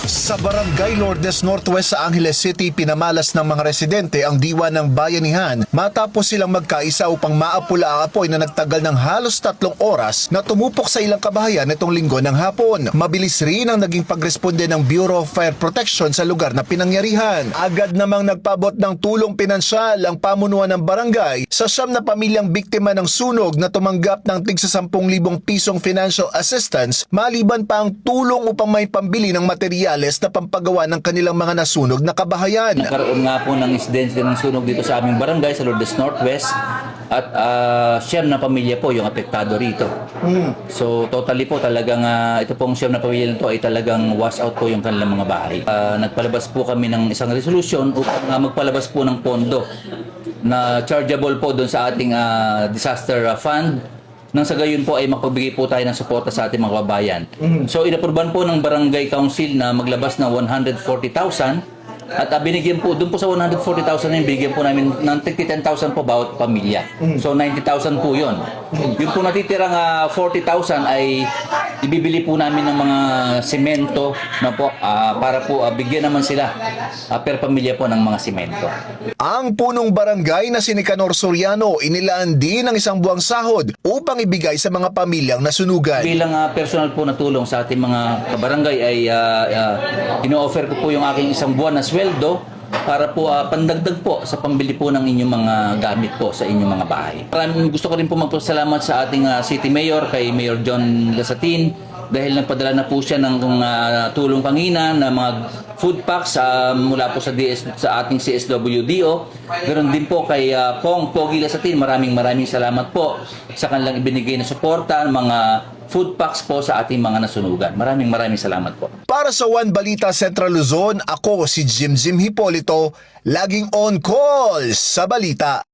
Sa Barangay Lourdes Northwest sa Angeles City, pinamalas ng mga residente ang diwa ng bayanihan matapos silang magkaisa upang maapula ang apoy na nagtagal ng halos 3 oras na tumupok sa ilang kabahayan nitong linggo ng hapon. Mabilis rin ang naging pagresponde ng Bureau of Fire Protection sa lugar na pinangyarihan. Agad namang nagpabot ng tulong pinansyal ang pamunuan ng barangay sa 9 na pamilyang biktima ng sunog na tumanggap ng tig sa 10,000 pisong financial assistance maliban pa ang tulong upang may pambili ng materyales na pampagawa ng kanilang mga nasunog na kabahayan. Nagkaroon nga po ng insidente ng sunog dito sa aming barangay sa Lourdes Northwest at 9 na pamilya po yung apektado rito. So totally po talagang ito pong 9 na pamilya nito ay talagang wash out po yung kanilang mga bahay. Nagpalabas po kami ng isang resolution upang magpalabas po ng pondo na chargeable po doon sa ating disaster fund. Nang sa gayon po ay mapagbigay po tayo ng suporta sa ating mga kababayan. So inapruban po ng Barangay Council na maglabas ng 140,000 at binigyan po, doon po sa 140,000 na yun, bigyan po namin ng 10,000 po bawat pamilya. So 90,000 po yun. Yung po natitirang 40,000 ay ibibili po namin ng mga semento na po, para po bigyan naman sila per pamilya po ng mga semento. Ang punong barangay na si Nicanor Soriano inilaan din ng 1 buwang sahod upang ibigay sa mga pamilyang nasunugan. Bilang personal po na tulong sa ating mga kabarangay ay ino-offer ko po yung aking 1 buwan na sweldo para po pandagdag po sa pambili po ng inyong mga gamit po sa inyong mga bahay. Gusto ko rin po magpasalamat sa ating City Mayor, kay Mayor John Lasatin, dahil nagpadala na po siya ng tulong pangina na mga food packs mula po sa ating CSWDO. Ganoon din po kay Pong Pogi Lasatin, maraming salamat po sa kanilang ibinigay na suporta, mga food packs po sa ating mga nasunugan. Maraming salamat po. Para sa One Balita Central Luzon, ako si Jim Hipolito, laging on call sa balita.